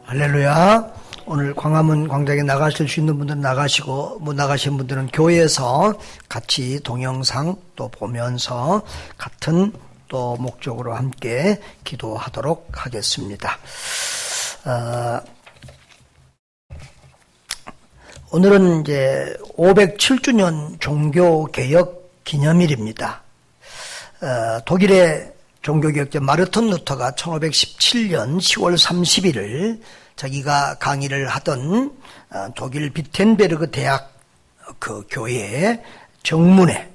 할렐루야. 오늘 광화문 광장에 나가실 수 있는 분들은 나가시고 못 나가신 분들은 교회에서 같이 동영상 또 보면서 같은 또 목적으로 함께 기도하도록 하겠습니다. 오늘은 이제 507주년 종교개혁 기념일입니다. 독일의 종교개혁자 마르틴 루터가 1517년 10월 30일을 자기가 강의를 하던 독일 비텐베르그 대학 그 교회의 정문에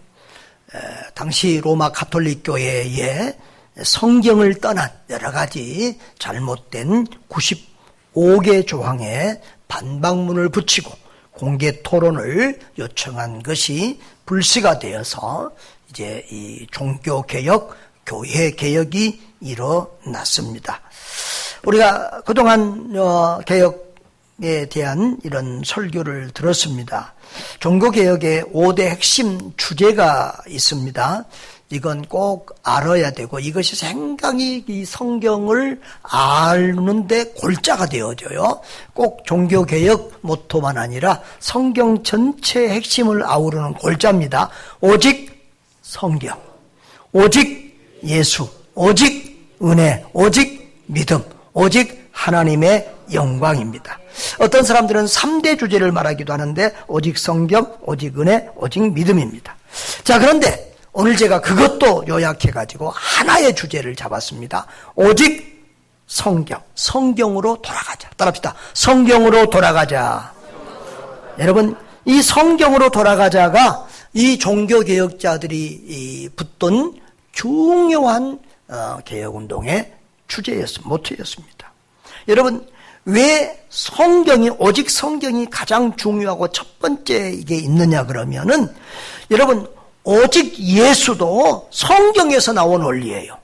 당시 로마 가톨릭 교회의 성경을 떠난 여러 가지 잘못된 95개 조항에 반박문을 붙이고 공개 토론을 요청한 것이 불씨가 되어서 이제 이 종교개혁, 교회개혁이 일어났습니다. 우리가 그동안 개혁에 대한 이런 설교를 들었습니다. 종교개혁의 5대 핵심 주제가 있습니다. 이건 꼭 알아야 되고 이것이 굉장히 이 성경을 아는데 골자가 되어져요. 꼭 종교개혁 모토만 아니라 성경 전체의 핵심을 아우르는 골자입니다. 오직 성경, 오직 예수, 오직 은혜, 오직 믿음, 오직 하나님의 영광입니다. 어떤 사람들은 3대 주제를 말하기도 하는데 오직 성경, 오직 은혜, 오직 믿음입니다. 자, 그런데 오늘 제가 그것도 요약해가지고 하나의 주제를 잡았습니다. 오직 성경, 성경으로 돌아가자. 따라합시다. 성경으로 돌아가자. 여러분, 이 성경으로 돌아가자가 이 종교개혁자들이 붙던 중요한 개혁운동의 주제였습니다. 모토였습니다. 여러분, 왜 성경이, 오직 성경이 가장 중요하고 첫 번째 이게 있느냐 그러면은, 여러분, 오직 예수도 성경에서 나온 원리예요.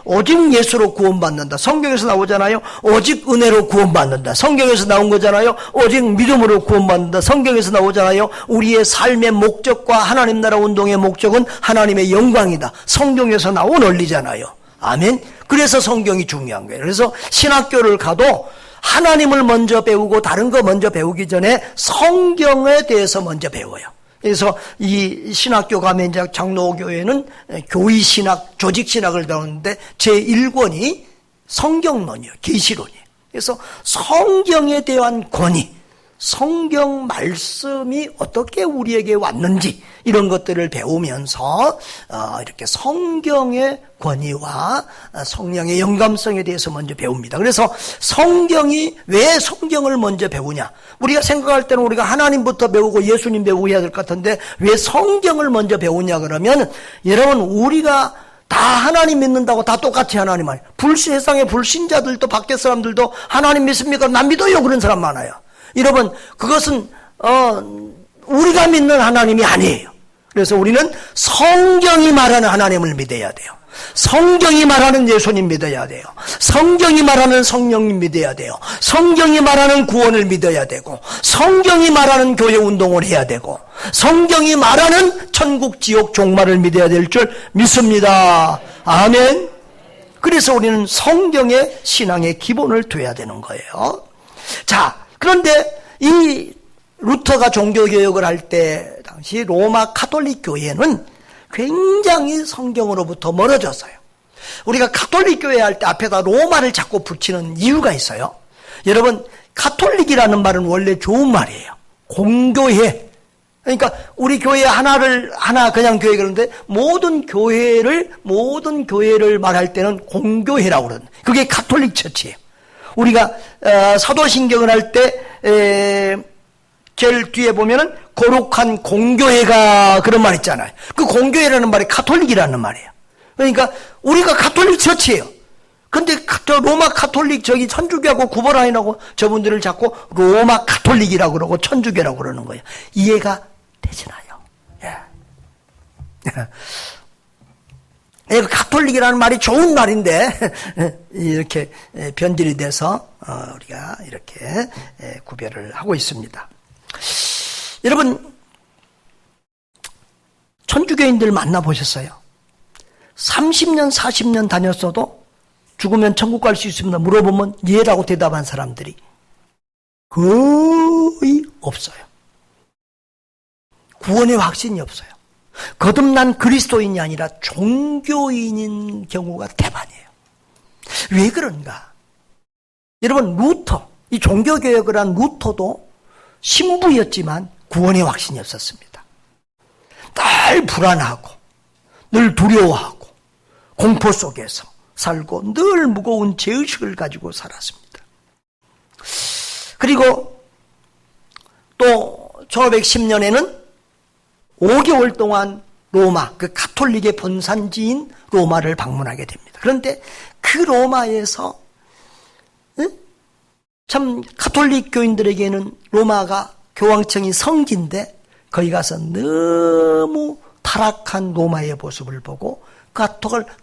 오직 예수로 구원받는다. 성경에서 나오잖아요. 오직 은혜로 구원받는다. 성경에서 나온 거잖아요. 오직 믿음으로 구원받는다. 성경에서 나오잖아요. 우리의 삶의 목적과 하나님 나라 운동의 목적은 하나님의 영광이다. 성경에서 나온 원리잖아요. 아멘. 그래서 성경이 중요한 거예요. 그래서 신학교를 가도 하나님을 먼저 배우고 다른 거 먼저 배우기 전에 성경에 대해서 먼저 배워요. 그래서 이 신학교 가면 이제 장로교회는 교의신학, 조직신학을 다루는데 제1권이 성경론이에요. 계시론이에요. 그래서 성경에 대한 권위, 성경 말씀이 어떻게 우리에게 왔는지 이런 것들을 배우면서 이렇게 성경의 권위와 성령의 영감성에 대해서 먼저 배웁니다. 그래서 성경이 왜 성경을 먼저 배우냐? 우리가 생각할 때는 우리가 하나님부터 배우고 예수님 배우고 해야 될 것 같은데 왜 성경을 먼저 배우냐 그러면 여러분 우리가 다 하나님 믿는다고 다 똑같이 하나님 아니에요. 세상의 불신자들도 밖에 사람들도 하나님 믿습니까? 난 믿어요. 그런 사람 많아요. 여러분 그것은 우리가 믿는 하나님이 아니에요. 그래서 우리는 성경이 말하는 하나님을 믿어야 돼요. 성경이 말하는 예수님 믿어야 돼요. 성경이 말하는 성령님 믿어야 돼요. 성경이 말하는 구원을 믿어야 되고 성경이 말하는 교회 운동을 해야 되고 성경이 말하는 천국 지옥 종말을 믿어야 될 줄 믿습니다. 아멘. 그래서 우리는 성경의 신앙의 기본을 둬야 되는 거예요. 자, 그런데 이 루터가 종교개혁을 할 때 당시 로마 가톨릭 교회는 굉장히 성경으로부터 멀어졌어요. 우리가 가톨릭 교회 할 때 앞에다 로마를 자꾸 붙이는 이유가 있어요. 여러분, 가톨릭이라는 말은 원래 좋은 말이에요. 공교회. 그러니까 우리 교회 하나 그냥 교회 그러는데 모든 교회를 말할 때는 공교회라고 그러는 그게 가톨릭 처치예요. 우리가 사도신경을 할 때 제일 뒤에 보면은 거룩한 공교회가 그런 말 있잖아요. 그 공교회라는 말이 가톨릭이라는 말이에요. 그러니까 우리가 가톨릭 처치예요. 근데 로마 가톨릭 저기 천주교하고 구분 아니라고 저분들을 자꾸 로마 가톨릭이라고 그러고 천주교라고 그러는 거예요. 이해가 되시나요? 예. 가톨릭이라는 말이 좋은 말인데 이렇게 변질이 돼서 우리가 이렇게 구별을 하고 있습니다. 여러분 천주교인들 만나보셨어요? 30년 40년 다녔어도 죽으면 천국 갈 수 있습니다 물어보면 예라고 대답한 사람들이 거의 없어요. 구원의 확신이 없어요. 거듭난 그리스도인이 아니라 종교인인 경우가 대반이에요. 왜 그런가? 여러분, 루터, 이 종교개혁을 한 루터도 신부였지만 구원의 확신이 없었습니다. 늘 불안하고, 늘 두려워하고, 공포 속에서 살고 늘 무거운 죄의식을 가지고 살았습니다. 그리고 또 1510년에는 5개월 동안 로마, 그 가톨릭의 본산지인 로마를 방문하게 됩니다. 그런데 그 로마에서 참 가톨릭 교인들에게는 로마가 교황청이 성지인데 거기 가서 너무 타락한 로마의 모습을 보고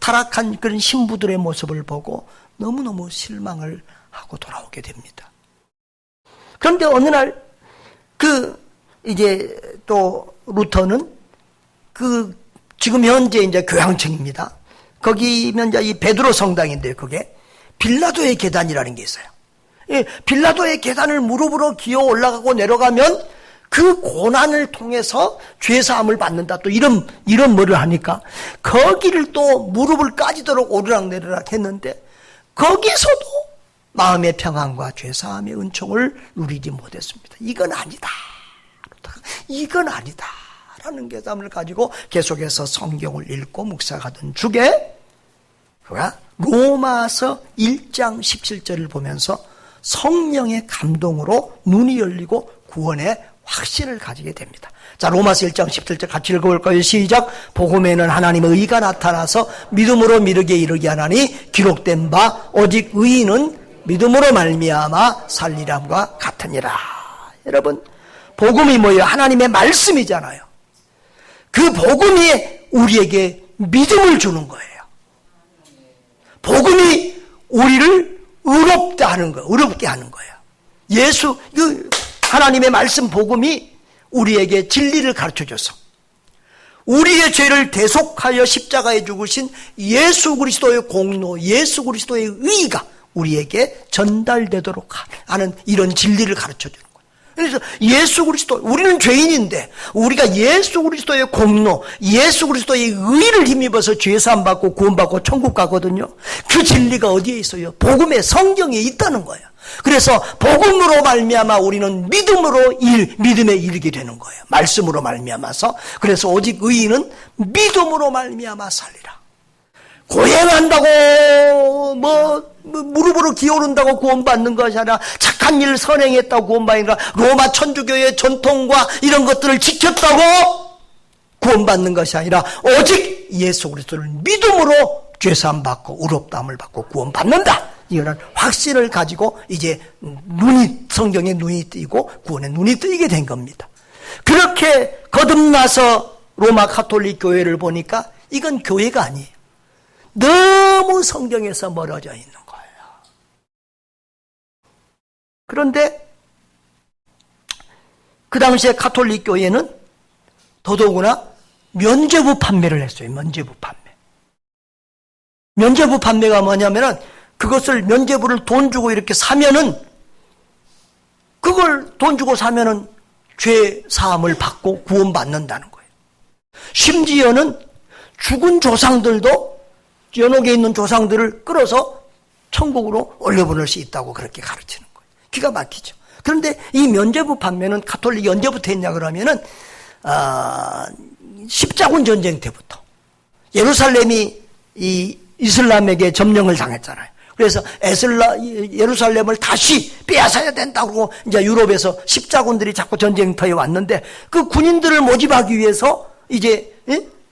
타락한 그런 신부들의 모습을 보고 너무너무 실망을 하고 돌아오게 됩니다. 그런데 어느 날 이제 또 루터는 지금 현재 이제 교황청입니다. 거기면 이제 이 베드로 성당인데요. 그게 빌라도의 계단이라는 게 있어요. 예, 빌라도의 계단을 무릎으로 기어 올라가고 내려가면 그 고난을 통해서 죄사함을 받는다. 또 이런 뭐를 하니까 거기를 또 무릎을 까지도록 오르락내리락 했는데 거기서도 마음의 평안과 죄사함의 은총을 누리지 못했습니다. 이건 아니다. 라는 계담을 가지고 계속해서 성경을 읽고 묵상하던 중에 그가 로마서 1장 17절을 보면서 성령의 감동으로 눈이 열리고 구원의 확신을 가지게 됩니다. 자, 로마서 1장 17절 같이 읽어볼까요? 시작. 복음에는 하나님의 의가 나타나서 믿음으로 미르게 이르게 하나니 기록된 바 오직 의인은 믿음으로 말미암아 살리람과 같으니라. 여러분, 복음이 뭐예요? 하나님의 말씀이잖아요. 그 복음이 우리에게 믿음을 주는 거예요. 복음이 우리를 의롭게 하는 거예요. 하나님의 말씀 복음이 우리에게 진리를 가르쳐줘서 우리의 죄를 대속하여 십자가에 죽으신 예수 그리스도의 공로, 예수 그리스도의 의가 우리에게 전달되도록 하는 이런 진리를 가르쳐주는 거예요. 그래서 예수 그리스도, 우리는 죄인인데 우리가 예수 그리스도의 공로, 예수 그리스도의 의를 힘입어서 죄사함 받고 구원받고 천국 가거든요. 그 진리가 어디에 있어요? 복음의 성경에 있다는 거예요. 그래서 복음으로 말미암아 우리는 믿음에 이르게 되는 거예요. 말씀으로 말미암아서. 그래서 오직 의인은 믿음으로 말미암아 살리라. 고행한다고 무릎으로 기어오른다고 구원받는 것이 아니라 착한 일 선행했다고 구원받는 게 아니라 로마 천주교의 전통과 이런 것들을 지켰다고 구원받는 것이 아니라 오직 예수 그리스도를 믿음으로 죄사함 받고 의롭다함을 받고 구원받는다. 이런 확신을 가지고 이제 성경의 눈이 뜨이고 구원의 눈이 뜨이게 된 겁니다. 그렇게 거듭나서 로마 가톨릭 교회를 보니까 이건 교회가 아니에요. 너무 성경에서 멀어져 있는 거예요. 그런데 그 당시에 가톨릭 교회는 더더구나 면죄부 판매를 했어요. 면죄부 판매. 면죄부 판매가 뭐냐면은 그것을 면죄부를 돈 주고 이렇게 사면은 그걸 돈 주고 사면은 죄 사함을 받고 구원받는다는 거예요. 심지어는 죽은 조상들도 연옥에 있는 조상들을 끌어서 천국으로 올려보낼 수 있다고 그렇게 가르치는 거예요. 기가 막히죠. 그런데 이 면죄부 판매는 가톨릭이 언제부터 했냐 그러면은 십자군 전쟁 때부터 예루살렘이 이 이슬람에게 점령을 당했잖아요. 그래서 예루살렘을 다시 빼앗아야 된다고 이제 유럽에서 십자군들이 자꾸 전쟁터에 왔는데 그 군인들을 모집하기 위해서 이제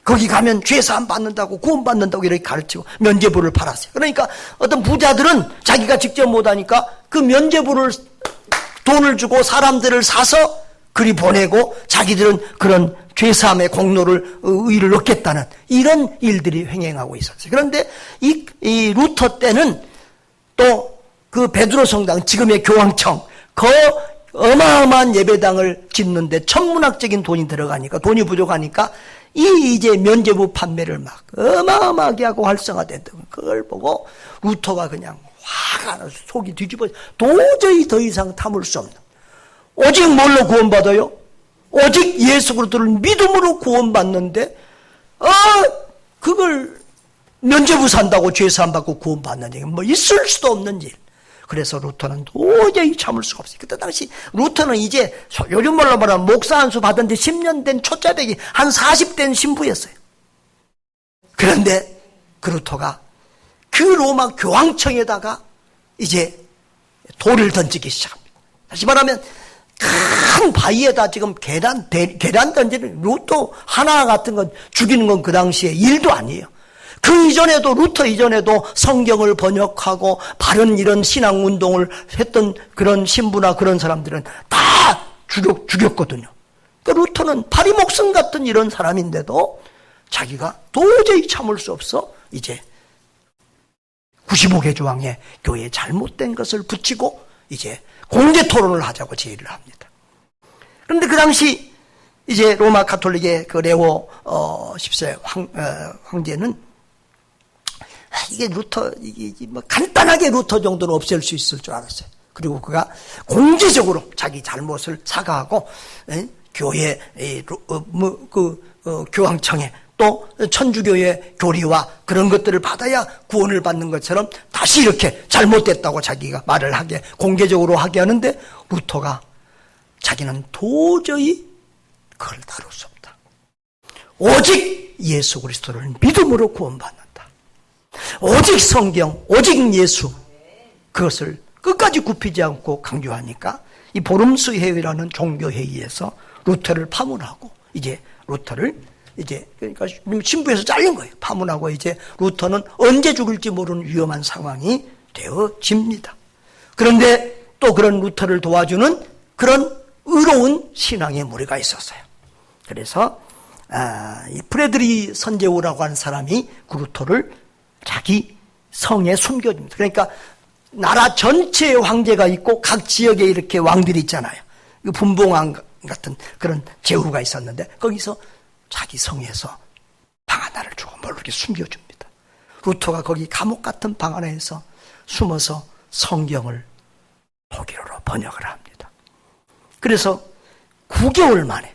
거기 가면 죄사함 받는다고 구원받는다고 이렇게 가르치고 면죄부를 팔았어요. 그러니까 어떤 부자들은 자기가 직접 못하니까 그 면죄부를 돈을 주고 사람들을 사서 그리 보내고 자기들은 그런 죄사함의 공로를 의를 얻겠다는 이런 일들이 횡행하고 있었어요. 그런데 이 루터 때는 또 그 베드로 성당 지금의 교황청 그 어마어마한 예배당을 짓는데 천문학적인 돈이 들어가니까 돈이 부족하니까 이제 면죄부 판매를 막 어마어마하게 하고 활성화됐던 그걸 보고 루터가 그냥 화가 나서 속이 뒤집어져 도저히 더 이상 참을 수 없는 오직 뭘로 구원받아요? 오직 예수 그리스도를 믿음으로 구원받는데 그걸 면죄부 산다고 죄사함 받고 구원받는 얘기 뭐 있을 수도 없는 일. 그래서 루터는 도저히 참을 수가 없어요. 그때 당시 루터는 이제 요즘 말로 말하면 목사 한 수 받은 지 10년 된 초짜배기 한 40된 신부였어요. 그런데 그 루터가 그 로마 교황청에다가 이제 돌을 던지기 시작합니다. 다시 말하면 큰 바위에다 지금 계란 던지는 루터 하나 같은 건 죽이는 건 그 당시에 일도 아니에요. 그 이전에도 루터 이전에도 성경을 번역하고 바른 이런 신앙 운동을 했던 그런 신부나 그런 사람들은 다 죽였거든요. 그러니까 루터는 파리 목숨 같은 이런 사람인데도 자기가 도저히 참을 수 없어 이제 95개 조항에 교회에 잘못된 것을 붙이고 이제 공개 토론을 하자고 제의를 합니다. 그런데 그 당시 이제 로마 가톨릭의 그 레오 10세 황제는 이게 루터 이게 뭐 간단하게 루터 정도는 없앨 수 있을 줄 알았어요. 그리고 그가 공개적으로 자기 잘못을 사과하고 교회 교황청에 또 천주교의 교리와 그런 것들을 받아야 구원을 받는 것처럼 다시 이렇게 잘못됐다고 자기가 말을 하게 공개적으로 하게 하는데 루터가 자기는 도저히 그걸 다룰 수 없다. 오직 예수 그리스도를 믿음으로 구원받는다. 오직 성경, 오직 예수 그것을 끝까지 굽히지 않고 강조하니까 이 보름수 회의라는 종교 회의에서 루터를 파문하고 이제 루터를 이제 그러니까 신부에서 잘린 거예요. 파문하고 이제 루터는 언제 죽을지 모르는 위험한 상황이 되어집니다. 그런데 또 그런 루터를 도와주는 그런 의로운 신앙의 무리가 있었어요. 그래서 이 프레드리 선제우라고 하는 사람이 그 루터를 자기 성에 숨겨줍니다. 그러니까 나라 전체에 황제가 있고 각 지역에 이렇게 왕들이 있잖아요. 분봉왕 같은 그런 제후가 있었는데 거기서 자기 성에서 방 하나를 주고 모르게 숨겨줍니다. 루터가 거기 감옥 같은 방 안에서 숨어서 성경을 독일어로 번역을 합니다. 그래서 9개월 만에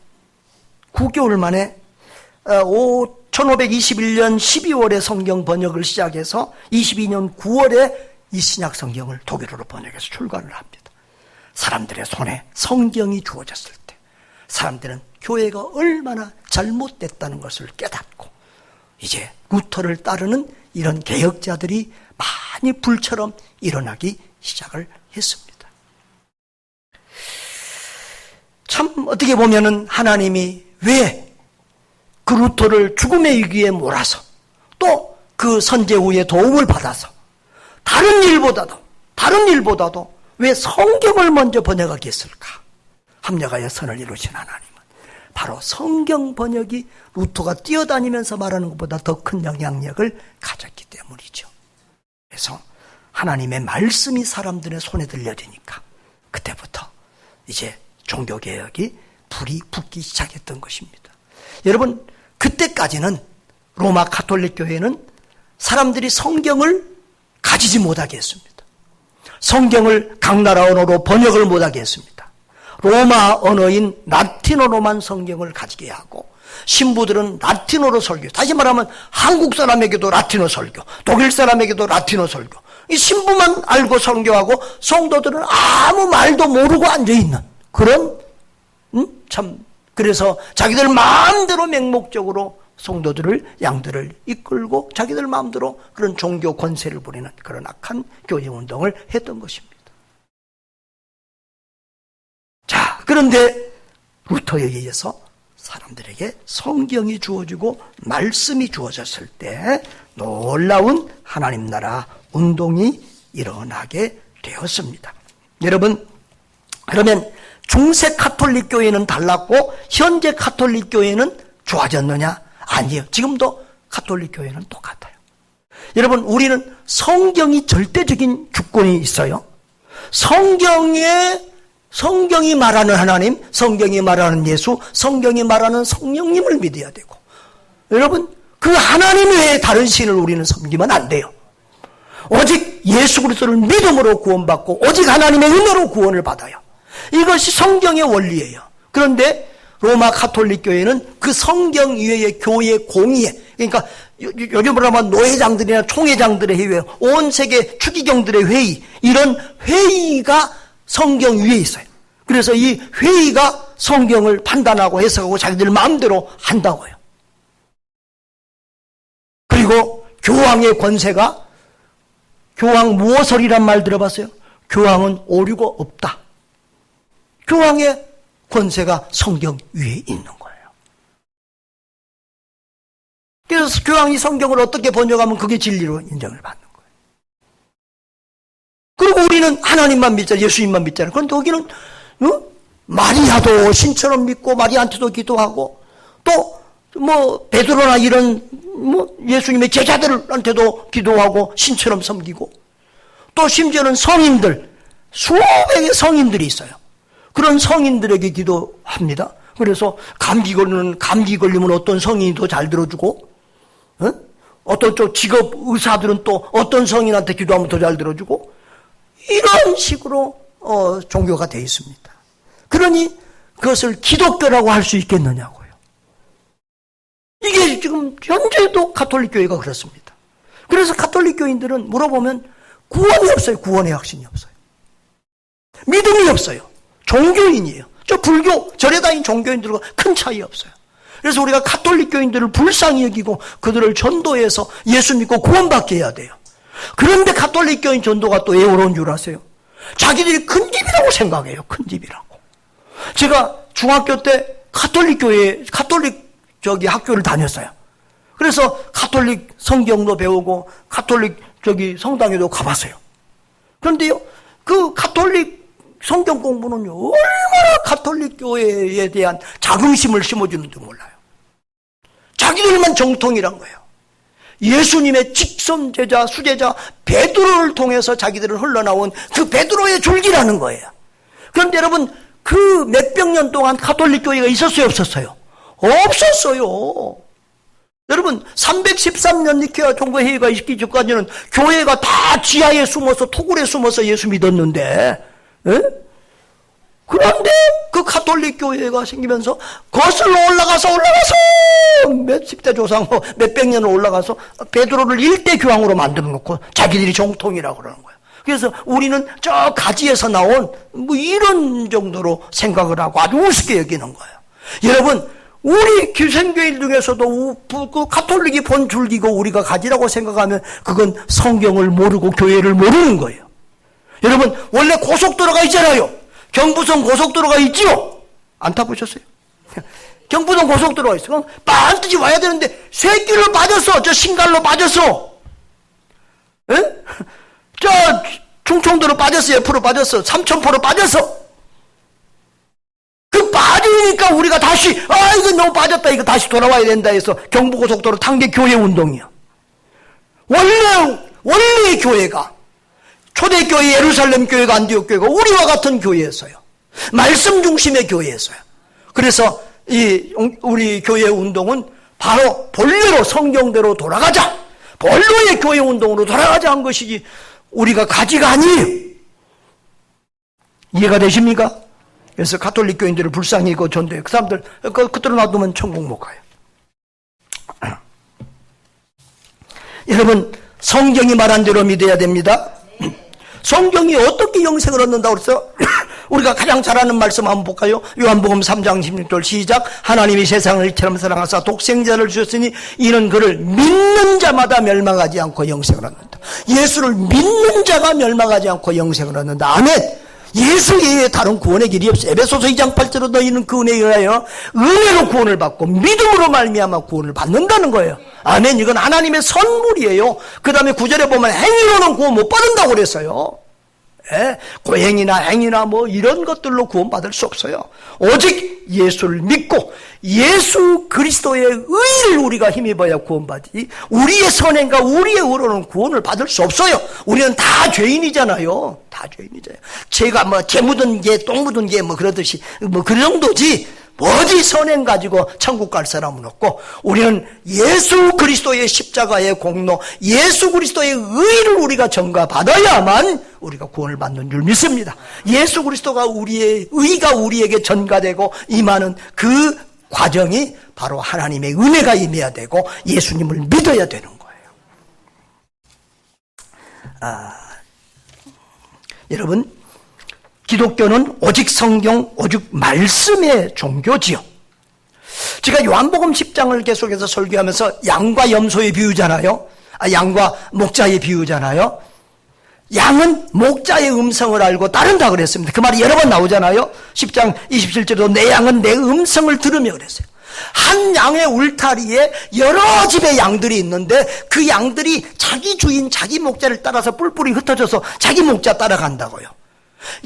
1521년 12월에 성경 번역을 시작해서 22년 9월에 이 신약 성경을 독일어로 번역해서 출간을 합니다. 사람들의 손에 성경이 주어졌을 때 사람들은 교회가 얼마나 잘못됐다는 것을 깨닫고 이제 루터를 따르는 이런 개혁자들이 많이 불처럼 일어나기 시작을 했습니다. 참 어떻게 보면은 하나님이 왜 그 루터를 죽음의 위기에 몰아서 또 그 선제후의 도움을 받아서 다른 일보다도 왜 성경을 먼저 번역하게 했을까? 합력하여 선을 이루신 하나님은 바로 성경 번역이 루터가 뛰어다니면서 말하는 것보다 더 큰 영향력을 가졌기 때문이죠. 그래서 하나님의 말씀이 사람들의 손에 들려지니까 그때부터 이제 종교개혁이 불이 붙기 시작했던 것입니다. 여러분, 그때까지는 로마 가톨릭 교회는 사람들이 성경을 가지지 못하게 했습니다. 성경을 각 나라 언어로 번역을 못하게 했습니다. 로마 언어인 라틴어로만 성경을 가지게 하고 신부들은 라틴어로 설교, 다시 말하면 한국 사람에게도 라틴어 설교, 독일 사람에게도 라틴어 설교, 이 신부만 알고 설교하고 성도들은 아무 말도 모르고 앉아있는 그런 그래서 자기들 마음대로 맹목적으로 성도들을 양들을 이끌고 자기들 마음대로 그런 종교 권세를 부리는 그런 악한 교회 운동을 했던 것입니다. 자, 그런데 루터에 의해서 사람들에게 성경이 주어지고 말씀이 주어졌을 때 놀라운 하나님 나라 운동이 일어나게 되었습니다. 여러분, 그러면 중세 가톨릭 교회는 달랐고 현재 가톨릭 교회는 좋아졌느냐? 아니에요. 지금도 가톨릭 교회는 똑같아요. 여러분, 우리는 성경이 절대적인 주권이 있어요. 성경이 말하는 하나님, 성경이 말하는 예수, 성경이 말하는 성령님을 믿어야 되고, 여러분, 그 하나님 외에 다른 신을 우리는 섬기면 안 돼요. 오직 예수 그리스도를 믿음으로 구원받고 오직 하나님의 은혜로 구원을 받아요. 이것이 성경의 원리예요. 그런데 로마 가톨릭 교회는 그 성경 이외의 교회 공의회, 그러니까 요즘으로 하면 노회장들이나 총회장들의 회의, 온 세계 추기경들의 회의, 이런 회의가 성경 위에 있어요. 그래서 이 회의가 성경을 판단하고 해석하고 자기들 마음대로 한다고요. 그리고 교황의 권세가, 교황 무엇설이란 말 들어봤어요? 교황은 오류가 없다. 교황의 권세가 성경 위에 있는 거예요. 그래서 교황이 성경을 어떻게 번역하면 그게 진리로 인정을 받는 거예요. 그리고 우리는 하나님만 믿잖아요. 예수님만 믿잖아요. 그런데 거기는 마리아도 신처럼 믿고 마리아한테도 기도하고, 또 뭐 베드로나 이런 뭐 예수님의 제자들한테도 기도하고 신처럼 섬기고, 또 심지어는 성인들, 수백의 성인들이 있어요. 그런 성인들에게 기도합니다. 그래서 감기 걸리면 어떤 성인이 더 잘 들어주고, 어떤 쪽 직업 의사들은 또 어떤 성인한테 기도하면 더 잘 들어주고, 이런 식으로 종교가 되어 있습니다. 그러니 그것을 기독교라고 할 수 있겠느냐고요. 이게 지금 현재도 가톨릭 교회가 그렇습니다. 그래서 가톨릭 교인들은 물어보면 구원이 없어요. 구원의 확신이 없어요. 믿음이 없어요. 종교인이에요. 저 불교 절에 다닌 종교인들과 큰 차이 없어요. 그래서 우리가 가톨릭 교인들을 불쌍히 여기고 그들을 전도해서 예수 믿고 구원받게 해야 돼요. 그런데 가톨릭 교인 전도가 또 왜 어려운 줄 아세요? 자기들이 큰 집이라고 생각해요. 큰 집이라고. 제가 중학교 때 가톨릭 학교를 다녔어요. 그래서 가톨릭 성경도 배우고 가톨릭 성당에도 가봤어요. 그런데요, 그 가톨릭 성경 공부는요, 얼마나 가톨릭 교회에 대한 자긍심을 심어주는지 몰라요. 자기들만 정통이란 거예요. 예수님의 직선 제자, 수제자 베드로를 통해서 자기들은 흘러나온 그 베드로의 줄기라는 거예요. 그런데 여러분, 그 몇백 년 동안 가톨릭 교회가 있었어요, 없었어요? 없었어요. 여러분, 313년 니케아 종교회의가 있기 전까지는 교회가 다 지하에 숨어서, 토굴에 숨어서 예수 믿었는데, 그런데 그 가톨릭 교회가 생기면서 거슬러 올라가서 몇십 대 조상, 몇백 년을 올라가서 베드로를 일대 교황으로 만들어 놓고 자기들이 정통이라고 그러는 거예요. 그래서 우리는 저 가지에서 나온 뭐 이런 정도로 생각을 하고 아주 우습게 여기는 거예요. 여러분, 우리 기생교인 중에서도 그 가톨릭이 본 줄기고 우리가 가지라고 생각하면 그건 성경을 모르고 교회를 모르는 거예요. 여러분, 원래 고속도로가 있잖아요. 경부선 고속도로가 있지요? 안 타보셨어요? 경부선 고속도로가 있어. 그럼 반드시 와야 되는데 쇠길로 빠졌어. 저 신갈로 빠졌어. 저 충청도로 빠졌어. 옆으로 빠졌어. 삼천포로 빠졌어. 그 빠지니까 우리가 다시 이거 너무 빠졌다. 이거 다시 돌아와야 된다 해서 경부고속도로 탄 게 교회 운동이야. 원래 교회가 초대교회 예루살렘 교회가 안디옥 교회가 우리와 같은 교회였어요. 말씀 중심의 교회였어요. 그래서 우리 교회 운동은 바로 본래로 성경대로 돌아가자. 본래의 교회 운동으로 돌아가자 한 것이지 우리가 가지가 아니에요. 이해가 되십니까? 그래서 가톨릭 교인들을 불쌍히 그 전도해. 그 사람들 그대로 놔두면 천국 못 가요. 여러분, 성경이 말한 대로 믿어야 됩니다. 성경이 어떻게 영생을 얻는다고 그래서 우리가 가장 잘 아는 말씀 한번 볼까요? 요한복음 3장 16절 시작. 하나님이 세상을 이처럼 사랑하사 독생자를 주셨으니 이는 그를 믿는 자마다 멸망하지 않고 영생을 얻는다. 예수를 믿는 자가 멸망하지 않고 영생을 얻는다. 아멘. 예수 외에 다른 구원의 길이 없어요. 에베소서 2장 8절로 너희는 그 은혜에 의하여 은혜로 구원을 받고 믿음으로 말미암아 구원을 받는다는 거예요. 아멘. 이건 하나님의 선물이에요. 그 다음에 9절에 보면 행위로는 구원 못 받는다고 그랬어요. 고행이나 행위나 뭐 이런 것들로 구원받을 수 없어요. 오직 예수를 믿고 예수 그리스도의 의를 우리가 힘입어야 구원받지, 우리의 선행과 우리의 의로는 구원을 받을 수 없어요. 우리는 다 죄인이잖아요. 다 죄인이잖아요. 제가 뭐 재 묻은 개, 똥 묻은 개 뭐 그러듯이 뭐 그 정도지 어디 선행 가지고 천국 갈 사람은 없고 우리는 예수 그리스도의 십자가의 공로, 예수 그리스도의 의를 우리가 전가받아야만 우리가 구원을 받는 줄 믿습니다. 예수 그리스도가 우리의 의가 우리에게 전가되고 임하는 그 과정이 바로 하나님의 은혜가 임해야 되고 예수님을 믿어야 되는 거예요. 여러분, 기독교는 오직 성경, 오직 말씀의 종교지요. 제가 요한복음 10장을 계속해서 설교하면서 양과 염소의 비유잖아요. 양과 목자의 비유잖아요. 양은 목자의 음성을 알고 따른다 그랬습니다. 그 말이 여러 번 나오잖아요. 10장 27절에도 내 양은 내 음성을 들으며 그랬어요. 한 양의 울타리에 여러 집의 양들이 있는데 그 양들이 자기 주인, 자기 목자를 따라서 뿔뿔이 흩어져서 자기 목자 따라간다고요.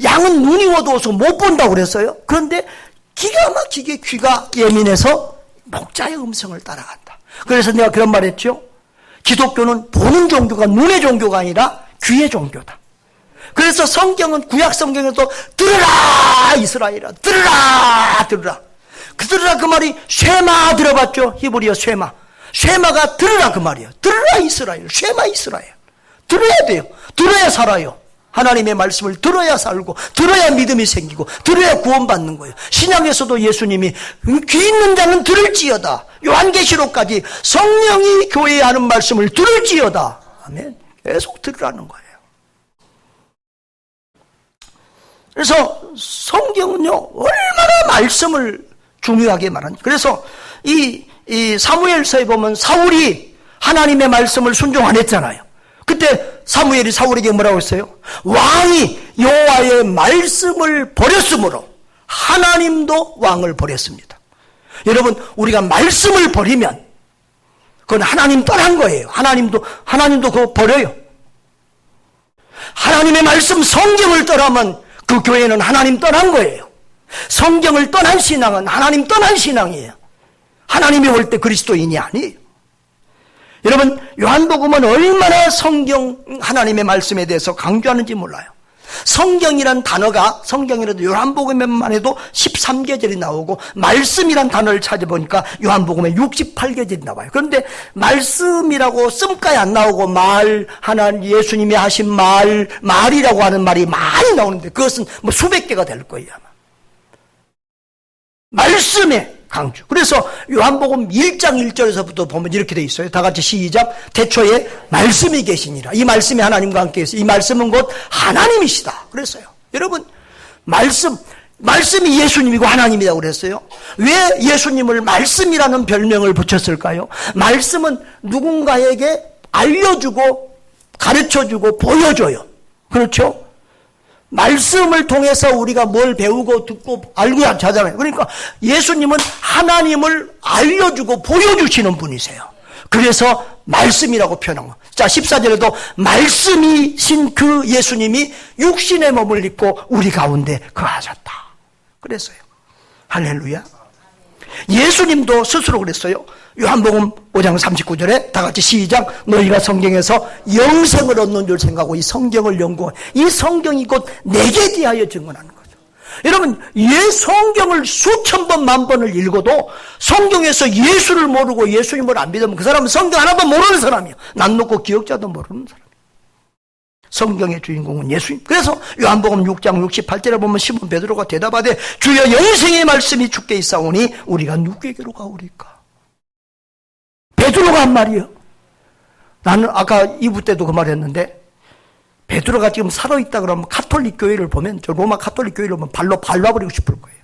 양은 눈이 어두워서 못 본다고 그랬어요. 그런데 기가 막히게 귀가 예민해서 목자의 음성을 따라간다. 그래서 내가 그런 말 했죠. 기독교는 보는 종교가 눈의 종교가 아니라 귀의 종교다. 그래서 성경은 구약 성경에도 들으라 이스라엘아, 들으라 들으라. 그 들으라 그 말이 쉐마 들어봤죠? 히브리어 쉐마. 쉐마가 들으라 그 말이에요. 들으라 이스라엘, 쉐마 이스라엘. 들어야 돼요. 들어야 살아요. 하나님의 말씀을 들어야 살고 들어야 믿음이 생기고 들어야 구원받는 거예요. 신약에서도 예수님이 귀 있는 자는 들을지어다. 요한계시록까지 성령이 교회에 하는 말씀을 들을지어다. 아멘. 계속 들으라는 거예요. 그래서 성경은요 얼마나 말씀을 중요하게 말하는. 그래서 이 사무엘서에 보면 사울이 하나님의 말씀을 순종 안 했잖아요. 그때 사무엘이 사울에게 뭐라고 했어요? 왕이 여호와의 말씀을 버렸으므로 하나님도 왕을 버렸습니다. 여러분, 우리가 말씀을 버리면 그건 하나님 떠난 거예요. 하나님도 그거 버려요. 하나님의 말씀 성경을 떠나면 그 교회는 하나님 떠난 거예요. 성경을 떠난 신앙은 하나님 떠난 신앙이에요. 하나님이 올 때 그리스도인이 아니에요. 여러분, 요한복음은 얼마나 성경 하나님의 말씀에 대해서 강조하는지 몰라요. 성경이란 단어가 성경이라도 요한복음에만 해도 13계절이 나오고 말씀이란 단어를 찾아보니까 요한복음에 68계절이 나와요. 그런데 말씀이라고 씀까지 안 나오고 하나님 예수님이 하신 말이라고 하는 말이 많이 나오는데 그것은 뭐 수백 개가 될 거예요 아마. 말씀의 강조. 그래서 요한복음 1장 1절에서부터 보면 이렇게 돼 있어요. 다 같이 시작. 태초에 말씀이 계시니라. 이 말씀이 하나님과 함께 있어요. 이 말씀은 곧 하나님이시다. 그랬어요. 여러분, 말씀이 예수님이고 하나님이라고 그랬어요. 왜 예수님을 말씀이라는 별명을 붙였을까요? 말씀은 누군가에게 알려주고 가르쳐주고 보여줘요. 그렇죠? 말씀을 통해서 우리가 뭘 배우고 듣고 알고 하잖아요. 그러니까 예수님은 하나님을 알려주고 보여주시는 분이세요. 그래서 말씀이라고 표현한 거. 자, 14절에도 말씀이신 그 예수님이 육신의 몸을 입고 우리 가운데 거하셨다. 그랬어요. 할렐루야. 예수님도 스스로 그랬어요. 요한복음 5장 39절에 다 같이 시작. 너희가 성경에서 영생을 얻는 줄 생각하고 이 성경을 연구해. 이 성경이 곧 내게 대하여 증언하는 거죠. 여러분, 성경을 수천 번, 만 번을 읽어도 성경에서 예수를 모르고 예수님을 안 믿으면 그 사람은 성경 하나도 모르는 사람이에요. 난 놓고 기억자도 모르는 사람이에요. 성경의 주인공은 예수님. 그래서 요한복음 6장 68절에 보면 시몬 베드로가 대답하되 주여 영생의 말씀이 주께 있사오니 우리가 누구에게로 가오리까? 베드로가 한 말이에요. 나는 아까 2부 때도 그 말 했는데 베드로가 지금 살아있다 그러면 가톨릭 교회를 보면 저 로마 가톨릭 교회를 보면 발로 밟아버리고 싶을 거예요.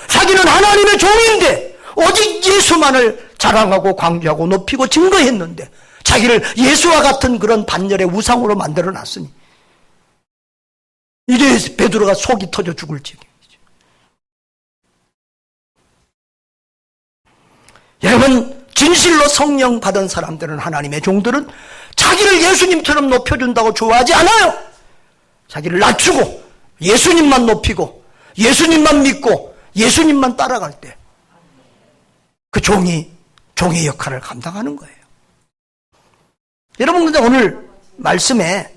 자기는 하나님의 종인데 오직 예수만을 자랑하고 강조하고 높이고 증거했는데 자기를 예수와 같은 그런 반열의 우상으로 만들어놨으니 이제 베드로가 속이 터져 죽을 지경이죠. 여러분, 진실로 성령 받은 사람들은 하나님의 종들은 자기를 예수님처럼 높여준다고 좋아하지 않아요. 자기를 낮추고 예수님만 높이고 예수님만 믿고 예수님만 따라갈 때 그 종의 역할을 감당하는 거예요. 여러분, 근데 오늘 말씀에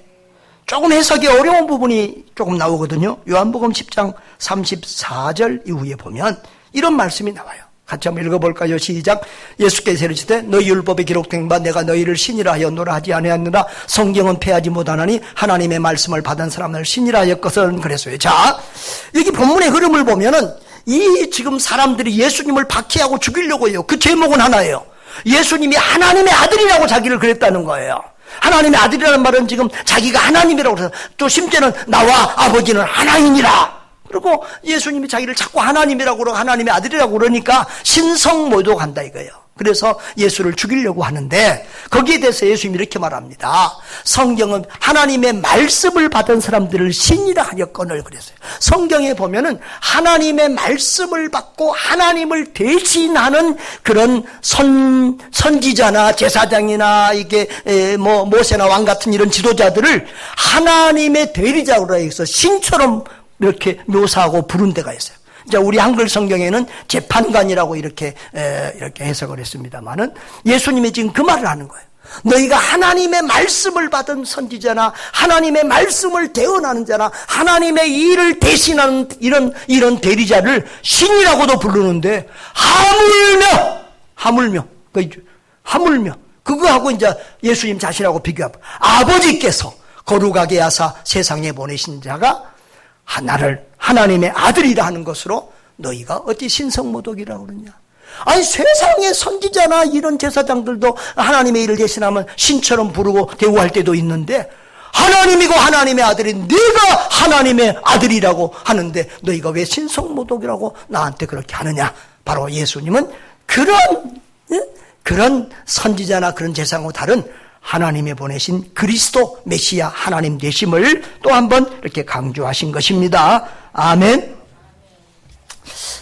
조금 해석이 어려운 부분이 조금 나오거든요. 요한복음 10장 34절 이후에 보면 이런 말씀이 나와요. 같이 한번 읽어볼까요? 시작. 예수께서 이르시되 너희 율법에 기록된 바 내가 너희를 신이라 하였노라 하지 아니하였느라 성경은 패하지 못하나니 하나님의 말씀을 받은 사람을 신이라 하였거든 그랬어요. 자, 여기 본문의 흐름을 보면은 이 지금 사람들이 예수님을 박해하고 죽이려고 해요. 그 제목은 하나예요. 예수님이 하나님의 아들이라고 자기를 그랬다는 거예요. 하나님의 아들이라는 말은 지금 자기가 하나님이라고 그래서 또 심지어는 나와 아버지는 하나이니라. 그리고 예수님이 자기를 자꾸 하나님이라고 그러고 하나님의 아들이라고 그러니까 신성모독한다 이거예요. 그래서 예수를 죽이려고 하는데 거기에 대해서 예수님이 이렇게 말합니다. 성경은 하나님의 말씀을 받은 사람들을 신이라 하였거늘 그랬어요. 성경에 보면은 하나님의 말씀을 받고 하나님을 대신하는 그런 선지자나 제사장이나 이게 뭐 모세나 왕 같은 이런 지도자들을 하나님의 대리자로 해서 신처럼 이렇게 묘사하고 부른 데가 있어요. 이제 우리 한글 성경에는 재판관이라고 이렇게 해석을 했습니다만은 예수님이 지금 그 말을 하는 거예요. 너희가 하나님의 말씀을 받은 선지자나 하나님의 말씀을 대언하는 자나 하나님의 일을 대신하는 이런 대리자를 신이라고도 부르는데 하물며 그거하고 이제 예수님 자신하고 비교하고 아버지께서 거룩하게 하사 세상에 보내신 자가 나를 하나님의 아들이라 하는 것으로 너희가 어찌 신성모독이라고 그러냐. 아니 세상의 선지자나 이런 제사장들도 하나님의 일을 대신하면 신처럼 부르고 대우할 때도 있는데 하나님이고 하나님의 아들이 네가 하나님의 아들이라고 하는데 너희가 왜 신성모독이라고 나한테 그렇게 하느냐. 바로 예수님은 그런 선지자나 그런 제사장과 다른 하나님이 보내신 그리스도 메시아 하나님 되심을 또 한 번 이렇게 강조하신 것입니다. 아멘.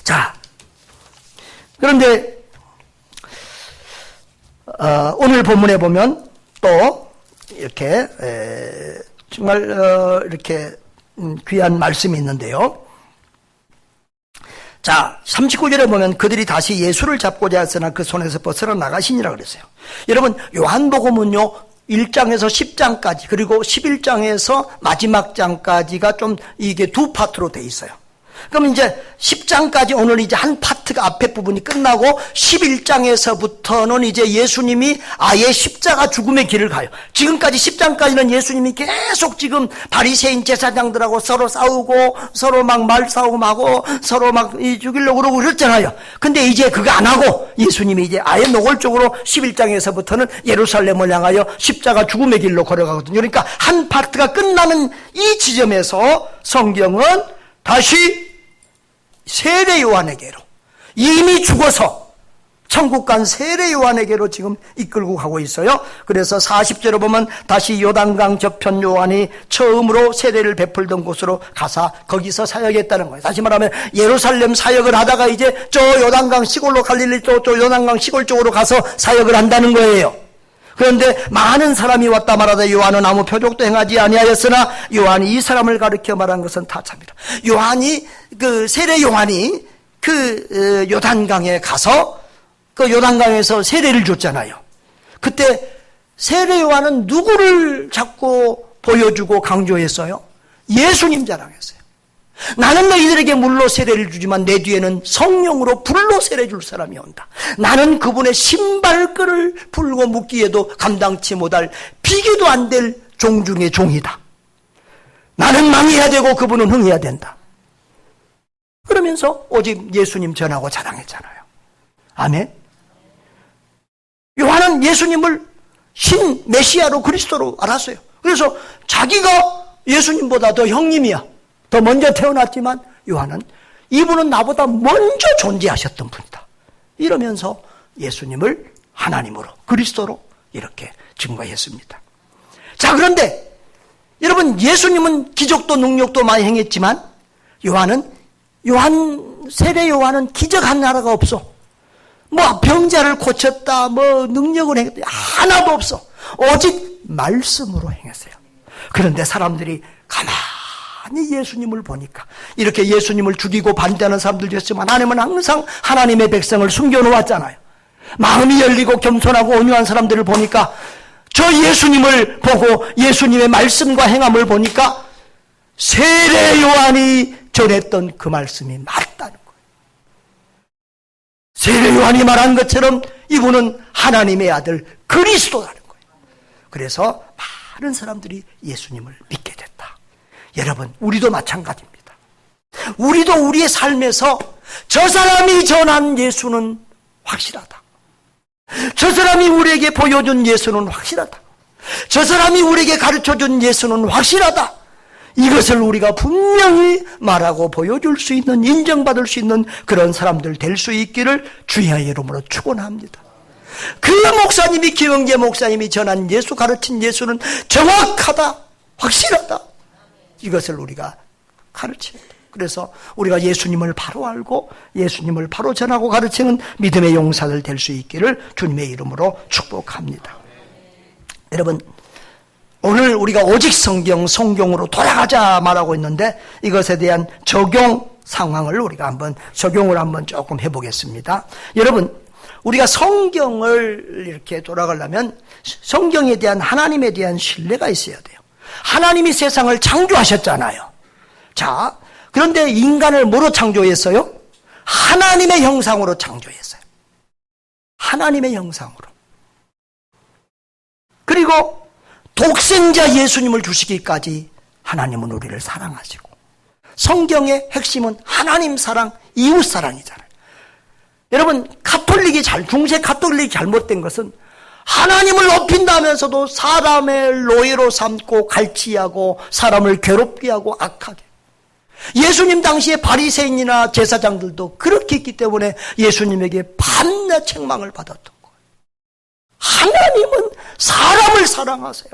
자, 그런데 오늘 본문에 보면 또 이렇게 정말 이렇게 귀한 말씀이 있는데요. 자, 39절에 보면 그들이 다시 예수를 잡고자 했으나 그 손에서 벗어나 나가시니라 그랬어요. 여러분 요한복음은요 1장에서 10장까지 그리고 11장에서 마지막 장까지가 좀 이게 두 파트로 돼 있어요. 그럼 이제 10장까지 오늘 이제 한 파트가 앞에 부분이 끝나고 11장에서부터는 이제 예수님이 아예 십자가 죽음의 길을 가요. 지금까지 10장까지는 예수님이 계속 지금 바리새인 제사장들하고 서로 싸우고 서로 막 말싸우고 하고 서로 막 죽이려고 그러고 그랬잖아요. 근데 이제 그거 안 하고 예수님이 이제 아예 노골적으로 11장에서부터는 예루살렘을 향하여 십자가 죽음의 길로 걸어가거든요. 그러니까 한 파트가 끝나는 이 지점에서 성경은 다시 세례 요한에게로 이미 죽어서 천국 간 세례 요한에게로 지금 이끌고 가고 있어요. 그래서 40절에 보면 다시 요단강 저편 요한이 처음으로 세례를 베풀던 곳으로 가서 거기서 사역했다는 거예요. 다시 말하면 예루살렘 사역을 하다가 이제 저 요단강 시골로 갈릴리 저 요단강 시골 쪽으로 가서 사역을 한다는 거예요. 그런데 많은 사람이 왔다 말하되 요한은 아무 표적도 행하지 아니하였으나 요한이 이 사람을 가르쳐 말한 것은 다 참이라. 요한이 그 세례 요한이 그 요단강에 가서 그 요단강에서 세례를 줬잖아요. 그때 세례 요한은 누구를 자꾸 보여주고 강조했어요? 예수님 자랑했어요. 나는 너희들에게 물로 세례를 주지만 내 뒤에는 성령으로 불로 세례 줄 사람이 온다. 나는 그분의 신발끈을 풀고 묶기에도 감당치 못할 비교도 안 될 종 중의 종이다. 나는 망해야 되고 그분은 흥해야 된다. 그러면서 오직 예수님 전하고 자랑했잖아요. 아멘. 요한은 예수님을 신 메시아로 그리스도로 알았어요. 그래서 자기가 예수님보다 더 형님이야. 더 먼저 태어났지만 요한은 이분은 나보다 먼저 존재하셨던 분이다. 이러면서 예수님을 하나님으로 그리스도로 이렇게 증거했습니다. 자, 그런데 여러분 예수님은 기적도 능력도 많이 행했지만 세례 요한은 기적한 나라가 없어. 뭐 병자를 고쳤다, 뭐 능력을 행했다, 하나도 없어. 오직 말씀으로 행했어요. 그런데 사람들이 가만히 예수님을 보니까 이렇게 예수님을 죽이고 반대하는 사람들도 있지만 하나님은 항상 하나님의 백성을 숨겨놓았잖아요. 마음이 열리고 겸손하고 온유한 사람들을 보니까 저 예수님을 보고 예수님의 말씀과 행함을 보니까 세례 요한이 전했던 그 말씀이 맞다는 거예요. 세례 요한이 말한 것처럼 이분은 하나님의 아들 그리스도라는 거예요. 그래서 많은 사람들이 예수님을 믿게 됐다. 여러분, 우리도 마찬가지입니다. 우리도 우리의 삶에서 저 사람이 전한 예수는 확실하다. 저 사람이 우리에게 보여준 예수는 확실하다. 저 사람이 우리에게 가르쳐준 예수는 확실하다. 이것을 우리가 분명히 말하고 보여줄 수 있는, 인정받을 수 있는 그런 사람들 될 수 있기를 주의 이름으로 축원합니다. 그 목사님이, 김영재 목사님이 전한 예수, 가르친 예수는 정확하다, 확실하다. 이것을 우리가 가르쳐야 돼요. 그래서 우리가 예수님을 바로 알고 예수님을 바로 전하고 가르치는 믿음의 용사들 될 수 있기를 주님의 이름으로 축복합니다. 여러분, 오늘 우리가 오직 성경으로 돌아가자 말하고 있는데 이것에 대한 적용 상황을 우리가 적용을 한번 조금 해보겠습니다. 여러분, 우리가 성경을 이렇게 돌아가려면 성경에 대한, 하나님에 대한 신뢰가 있어야 돼요. 하나님이 세상을 창조하셨잖아요. 자, 그런데 인간을 뭐로 창조했어요? 하나님의 형상으로 창조했어요. 하나님의 형상으로. 그리고 독생자 예수님을 주시기까지 하나님은 우리를 사랑하시고, 성경의 핵심은 하나님 사랑, 이웃 사랑이잖아요. 여러분, 중세 가톨릭이 잘못된 것은 하나님을 높인다면서도 사람의 노예로 삼고 갈취하고 사람을 괴롭게 하고 악하게. 예수님 당시에 바리새인이나 제사장들도 그렇게 했기 때문에 예수님에게 반나 책망을 받았던 거예요. 하나님은 사람을 사랑하세요.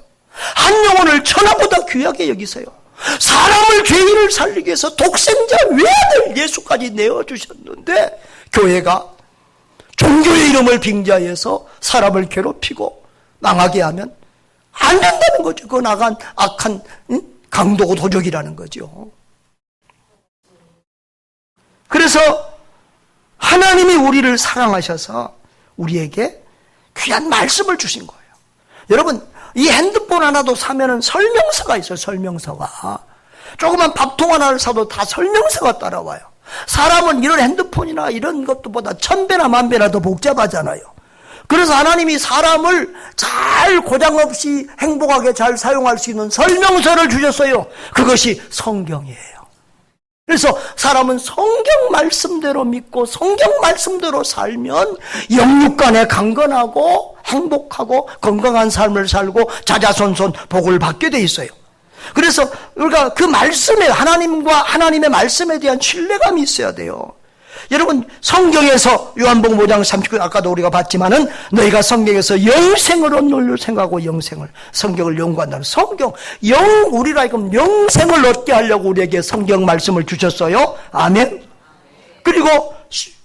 한 영혼을 천하보다 귀하게 여기세요. 사람을, 죄인을 살리기 위해서 독생자 외아들 예수까지 내어주셨는데 교회가 종교의 이름을 빙자해서 사람을 괴롭히고 망하게 하면 안 된다는 거죠. 그건 악한 강도 도적이라는 거죠. 그래서 하나님이 우리를 사랑하셔서 우리에게 귀한 말씀을 주신 거예요. 여러분, 이 핸드폰 하나도 사면은 설명서가 있어요. 설명서가. 조그만 밥통 하나를 사도 다 설명서가 따라와요. 사람은 이런 핸드폰이나 이런 것보다 1000배나 10,000배나 더 복잡하잖아요. 그래서 하나님이 사람을 잘 고장 없이 행복하게 잘 사용할 수 있는 설명서를 주셨어요. 그것이 성경이에요. 그래서 사람은 성경 말씀대로 믿고 성경 말씀대로 살면 영육간에 강건하고 행복하고 건강한 삶을 살고 자자손손 복을 받게 돼 있어요. 그래서 우리가 그 말씀에, 하나님과 하나님의 말씀에 대한 신뢰감이 있어야 돼요. 여러분, 성경에서 요한복음 5장 39절 아까도 우리가 봤지만은 너희가 성경에서 영생을 얻는 생각하고 성경을 연구한다는 성경, 우리가 그럼 영생을 얻게 하려고 우리에게 성경 말씀을 주셨어요. 아멘. 그리고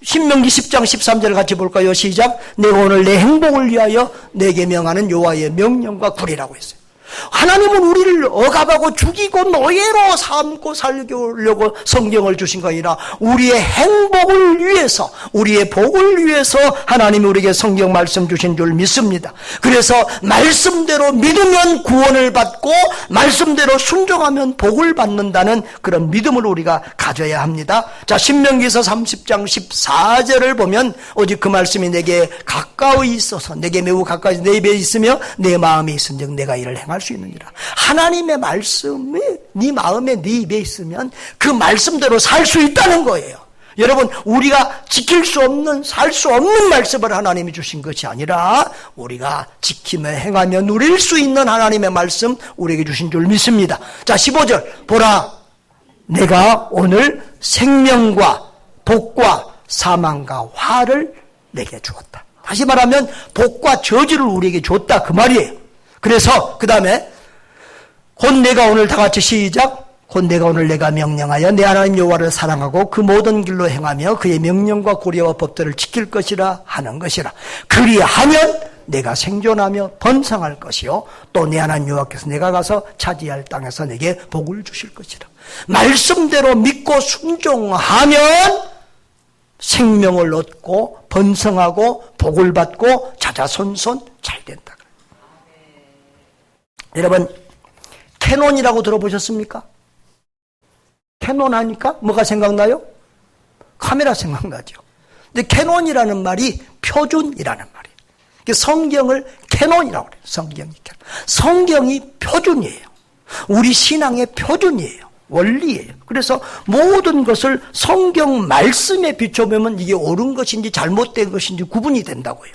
신명기 10장 13절 같이 볼까요? 시작. 내가 오늘 내 행복을 위하여 내게 명하는 여호와의 명령과 구리라고 했어요. 하나님은 우리를 억압하고 죽이고 노예로 삼고 살려고 성경을 주신 거 아니라 우리의 행복을 위해서, 우리의 복을 위해서 하나님이 우리에게 성경 말씀 주신 줄 믿습니다. 그래서 말씀대로 믿으면 구원을 받고 말씀대로 순종하면 복을 받는다는 그런 믿음을 우리가 가져야 합니다. 자, 신명기서 30장 14절을 보면 오직 그 말씀이 내게 가까이 있어서, 내게 매우 가까이 내 입에 있으며 내 마음에 있은즉 내가 이를 행할 수 있느니라. 하나님의 말씀이 네 마음에, 네 입에 있으면 그 말씀대로 살 수 있다는 거예요. 여러분, 우리가 지킬 수 없는, 살 수 없는 말씀을 하나님이 주신 것이 아니라 우리가 지키며 행하며 누릴 수 있는 하나님의 말씀 우리에게 주신 줄 믿습니다. 자, 15절 보라, 내가 오늘 생명과 복과 사망과 화를 내게 주었다. 다시 말하면 복과 저주를 우리에게 줬다, 그 말이에요. 그래서 그 다음에 곧 내가 오늘, 다 같이 시작. 곧 내가 오늘 내가 명령하여 내 하나님 여호와를 사랑하고 그 모든 길로 행하며 그의 명령과 고려와 법들을 지킬 것이라 하는 것이라. 그리하면 내가 생존하며 번성할 것이요 또 내 하나님 여호와께서 내가 가서 차지할 땅에서 내게 복을 주실 것이라. 말씀대로 믿고 순종하면 생명을 얻고 번성하고 복을 받고 자자손손 잘 된다. 여러분, 캐논이라고 들어보셨습니까? 캐논 하니까 뭐가 생각나요? 카메라 생각나죠. 근데 캐논이라는 말이 표준이라는 말이에요. 성경을 캐논이라고 그래요. 성경이 표준이에요. 우리 신앙의 표준이에요. 원리예요. 그래서 모든 것을 성경 말씀에 비춰보면 이게 옳은 것인지 잘못된 것인지 구분이 된다고요.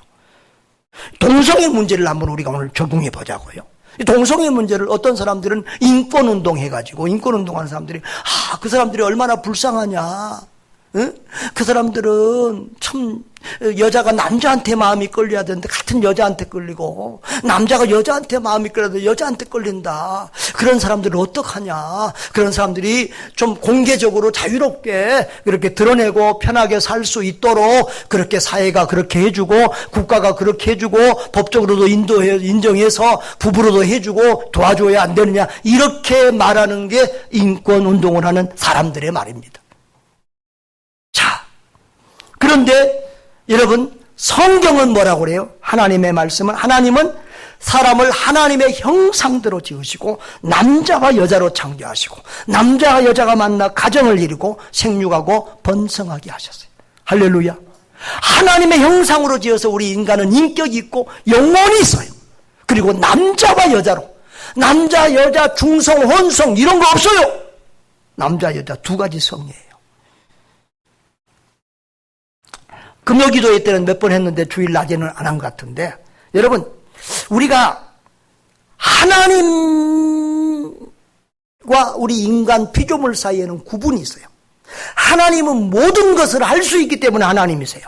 동성애 문제를 한번 우리가 오늘 적용해 보자고요. 동성애 문제를 어떤 사람들은 인권운동 해가지고, 인권운동하는 사람들이, 그 사람들이 얼마나 불쌍하냐. 응? 그 사람들은 참 여자가 남자한테 마음이 끌려야 되는데 같은 여자한테 끌리고, 남자가 여자한테 마음이 끌려야 되는데 여자한테 끌린다. 그런 사람들은 어떡하냐. 그런 사람들이 좀 공개적으로 자유롭게 그렇게 드러내고 편하게 살 수 있도록 그렇게 사회가 그렇게 해주고 국가가 그렇게 해주고 법적으로도 인정해서 부부로도 해주고 도와줘야 안 되느냐. 이렇게 말하는 게 인권운동을 하는 사람들의 말입니다. 그런데 여러분, 성경은 뭐라고 그래요? 하나님의 말씀은, 하나님은 사람을 하나님의 형상대로 지으시고 남자와 여자로 창조하시고 남자와 여자가 만나 가정을 이루고 생육하고 번성하게 하셨어요. 할렐루야. 하나님의 형상으로 지어서 우리 인간은 인격이 있고 영혼이 있어요. 그리고 남자와 여자로, 남자 여자 중성 혼성 이런 거 없어요. 남자 여자 두 가지 성이에요. 금요기도회 때는 몇 번 했는데 주일 낮에는 안 한 것 같은데, 여러분, 우리가 하나님과 우리 인간 피조물 사이에는 구분이 있어요. 하나님은 모든 것을 할 수 있기 때문에 하나님이세요.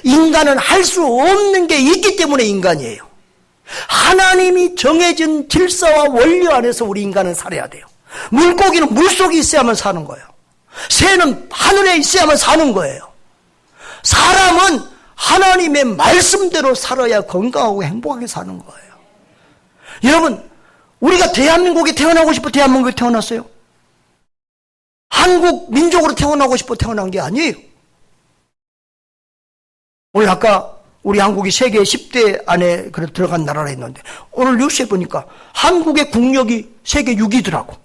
인간은 할 수 없는 게 있기 때문에 인간이에요. 하나님이 정해진 질서와 원리 안에서 우리 인간은 살아야 돼요. 물고기는 물속에 있어야만 사는 거예요. 새는 하늘에 있어야만 사는 거예요. 사람은 하나님의 말씀대로 살아야 건강하고 행복하게 사는 거예요. 여러분, 우리가 대한민국에 태어나고 싶어 대한민국에 태어났어요? 한국 민족으로 태어나고 싶어 태어난 게 아니에요. 오늘 아까 우리 한국이 세계 10대 안에 들어간 나라라 했는데 오늘 뉴스에 보니까 한국의 국력이 세계 6위더라고.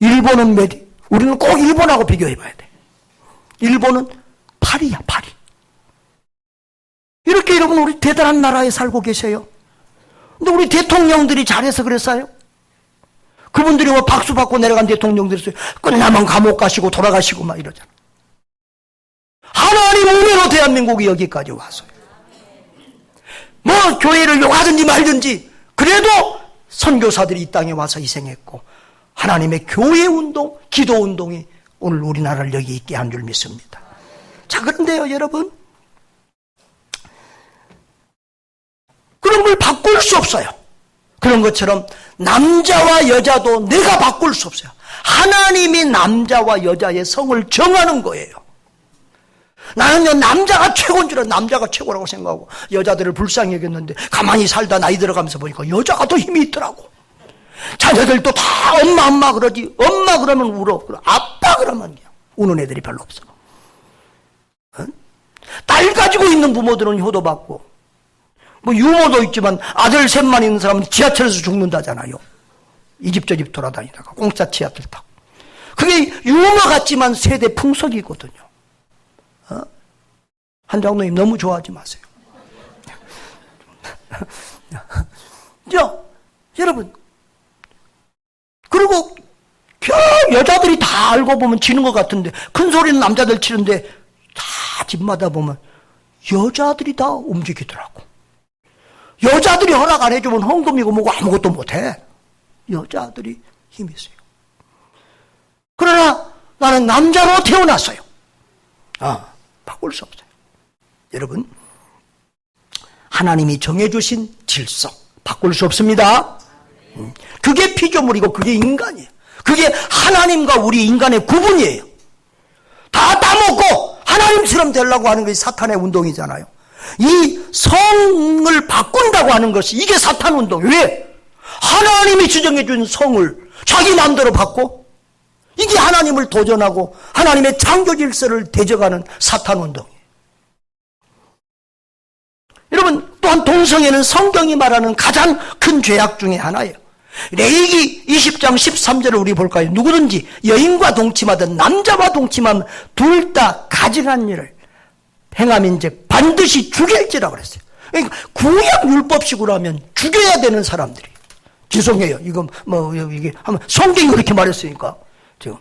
일본은 몇 위? 우리는 꼭 일본하고 비교해 봐야 돼. 일본은 8위야, 8위. 이렇게 여러분 우리 대단한 나라에 살고 계세요. 근데 우리 대통령들이 잘해서 그랬어요? 그분들이 뭐 박수 받고 내려간 대통령들이 있어요. 끝나면 감옥 가시고 돌아가시고 막 이러잖아. 하나님 은혜로 대한민국이 여기까지 왔어요. 뭐 교회를 욕하든지 말든지 그래도 선교사들이 이 땅에 와서 희생했고 하나님의 교회 운동, 기도 운동이 오늘 우리나라를 여기 있게 한 줄 믿습니다. 자, 그런데요, 여러분. 그런 걸 바꿀 수 없어요. 그런 것처럼 남자와 여자도 내가 바꿀 수 없어요. 하나님이 남자와 여자의 성을 정하는 거예요. 나는요, 남자가 최고인 줄 알았는데 남자가 최고라고 생각하고 여자들을 불쌍히 여겼는데 가만히 살다 나이 들어가면서 보니까 여자가 더 힘이 있더라고. 자녀들도 다 엄마 그러지. 엄마 그러면 울어. 아빠 그러면 우는 애들이 별로 없어. 딸 가지고 있는 부모들은 효도받고 뭐 유모도 있지만 아들 셋만 있는 사람은 지하철에서 죽는다잖아요. 이 집 저 집 돌아다니다가 공짜 지하철 타고. 그게 유머 같지만 세대 풍속이거든요. 한 장로님 너무 좋아하지 마세요. 여러분, 그리고 여자들이 다 알고 보면 지는 것 같은데 큰 소리는 남자들 치는데 다 집마다 보면 여자들이 다 움직이더라고. 여자들이 허락 안 해주면 헌금이고 뭐고 아무것도 못해. 여자들이 힘이 있어요. 그러나 나는 남자로 태어났어요. 바꿀 수 없어요. 여러분, 하나님이 정해주신 질서 바꿀 수 없습니다. 그게 피조물이고 그게 인간이에요. 그게 하나님과 우리 인간의 구분이에요. 다 따먹고 하나님처럼 되려고 하는 것이 사탄의 운동이잖아요. 이 성을 바꾼다고 하는 것이 이게 사탄 운동이에요. 왜? 하나님이 지정해 준 성을 자기 마음대로 바꿔? 이게 하나님을 도전하고 하나님의 창조 질서를 대적하는 사탄 운동이에요. 여러분, 또한 동성애는 성경이 말하는 가장 큰 죄악 중에 하나예요. 레위기 20장 13절을 우리 볼까요? 누구든지 여인과 동침하든 남자와 동침하면 둘 다 가증한 일을 행함인즉 반드시 죽일지라 그랬어요. 그러니까 구약 율법식으로 하면 죽여야 되는 사람들이. 죄송해요. 이거 이게 하면 성경이 그렇게 말했으니까. 지금.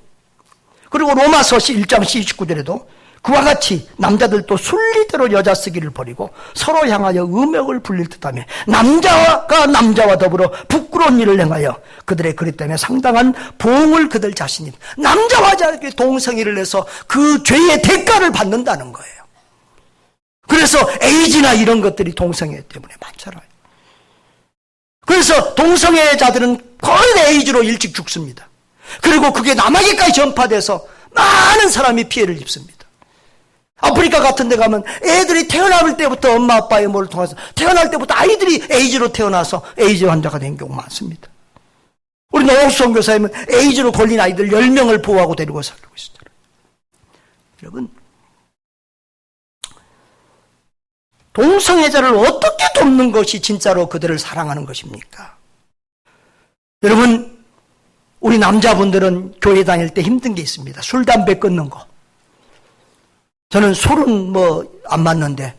그리고 로마서 1장 29절에도 그와 같이 남자들도 순리대로 여자 쓰기를 버리고 서로 향하여 음욕을 불릴 듯하며 남자가 남자와 더불어 부끄러운 일을 행하여 그들의 그릇 때문에 상당한 보응을 그들 자신이 남자와 여자에게 동성애를 해서 그 죄의 대가를 받는다는 거예요. 그래서 에이즈나 이런 것들이 동성애 때문에 많잖아요. 그래서 동성애자들은 거의 에이즈로 일찍 죽습니다. 그리고 그게 남아기까지 전파돼서 많은 사람이 피해를 입습니다. 아프리카 같은 데 가면 애들이 태어날 때부터 엄마 아빠의 모를 통해서 태어날 때부터 아이들이 에이즈로 태어나서 에이즈 환자가 된 경우 많습니다. 우리 노옥수 선교사님은 에이즈로 걸린 아이들 10명을 보호하고 데리고 살고 있어요. 여러분, 동성애자를 어떻게 돕는 것이 진짜로 그들을 사랑하는 것입니까? 여러분, 우리 남자분들은 교회 다닐 때 힘든 게 있습니다. 술, 담배 끊는 거. 저는 술은 안 맞는데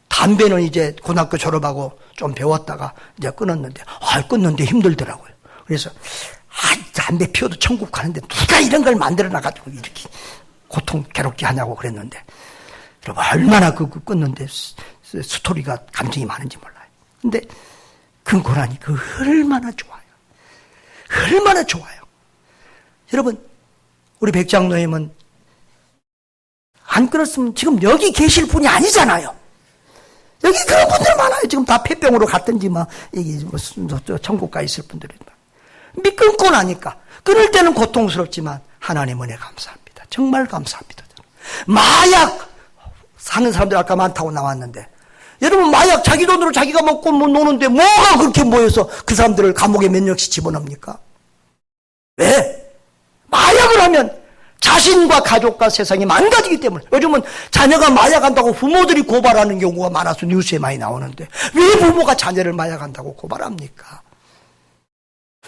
담배는 이제 고등학교 졸업하고 좀 배웠다가 이제 끊었는데 끊는데 힘들더라고요. 그래서 담배 피워도 천국 가는데 누가 이런 걸 만들어놔가지고 이렇게 고통 괴롭게 하냐고 그랬는데 여러분 얼마나 끊는데 스토리가 감정이 많은지 몰라요. 근데 끊고 나니 얼마나 좋아요. 얼마나 좋아요. 여러분 우리 백장로님은 안 끊었으면 지금 여기 계실 분이 아니잖아요. 여기 그런 분들 많아요. 지금 다 폐병으로 갔든지 천국 가 있을 분들이. 끊고 나니까. 끊을 때는 고통스럽지만 하나님 은혜 감사합니다. 정말 감사합니다. 마약 사는 사람들 아까 많다고 나왔는데 여러분 마약 자기 돈으로 자기가 먹고 노는데 뭐가 그렇게 모여서 그 사람들을 감옥에 몇 년씩 집어넣습니까? 왜? 마약을 하면 자신과 가족과 세상이 망가지기 때문에. 요즘은 자녀가 마약한다고 부모들이 고발하는 경우가 많아서 뉴스에 많이 나오는데 왜 부모가 자녀를 마약한다고 고발합니까?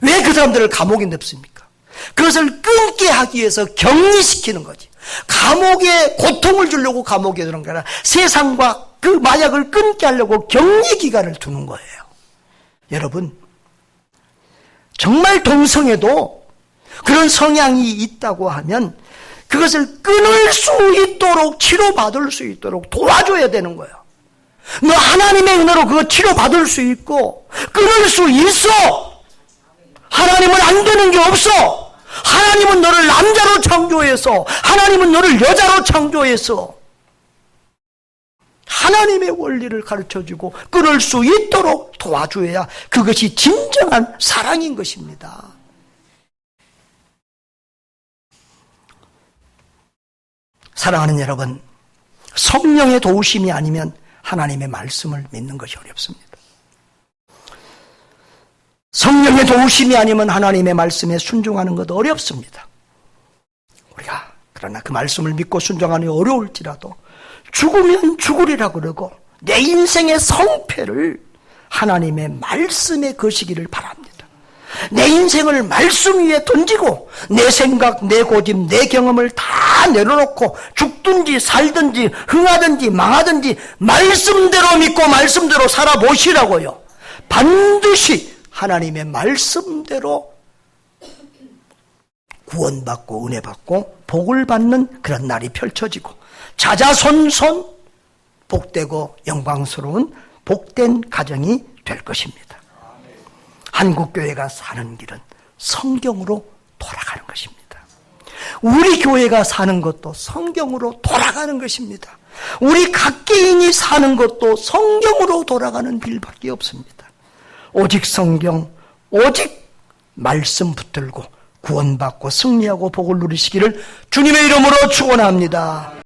왜 그 사람들을 감옥에 넣습니까? 그것을 끊게 하기 위해서 격리시키는 거지. 감옥에 고통을 주려고 감옥에 두는 게 아니라 세상과 그 마약을 끊게 하려고 격리 기간을 두는 거예요. 여러분 정말 동성애도 그런 성향이 있다고 하면 그것을 끊을 수 있도록 치료받을 수 있도록 도와줘야 되는 거예요. 너 하나님의 은혜로 그거 치료받을 수 있고 끊을 수 있어. 하나님은 안 되는 게 없어. 하나님은 너를 남자로 창조해서 하나님은 너를 여자로 창조해서 하나님의 원리를 가르쳐주고 끊을 수 있도록 도와줘야 그것이 진정한 사랑인 것입니다. 사랑하는 여러분, 성령의 도우심이 아니면 하나님의 말씀을 믿는 것이 어렵습니다. 성령의 도우심이 아니면 하나님의 말씀에 순종하는 것도 어렵습니다. 우리가 그러나 그 말씀을 믿고 순종하는 게 어려울지라도 죽으면 죽으리라 그러고 내 인생의 성패를 하나님의 말씀에 거시기를 바랍니다. 내 인생을 말씀 위에 던지고 내 생각, 내 고집, 내 경험을 다 내려놓고 죽든지 살든지 흥하든지 망하든지 말씀대로 믿고 말씀대로 살아보시라고요. 반드시 하나님의 말씀대로 구원받고 은혜받고 복을 받는 그런 날이 펼쳐지고 자자손손 복되고 영광스러운 복된 가정이 될 것입니다. 한국교회가 사는 길은 성경으로 돌아가는 것입니다. 우리 교회가 사는 것도 성경으로 돌아가는 것입니다. 우리 각 개인이 사는 것도 성경으로 돌아가는 길밖에 없습니다. 오직 성경, 오직 말씀 붙들고 구원받고 승리하고 복을 누리시기를 주님의 이름으로 축원합니다.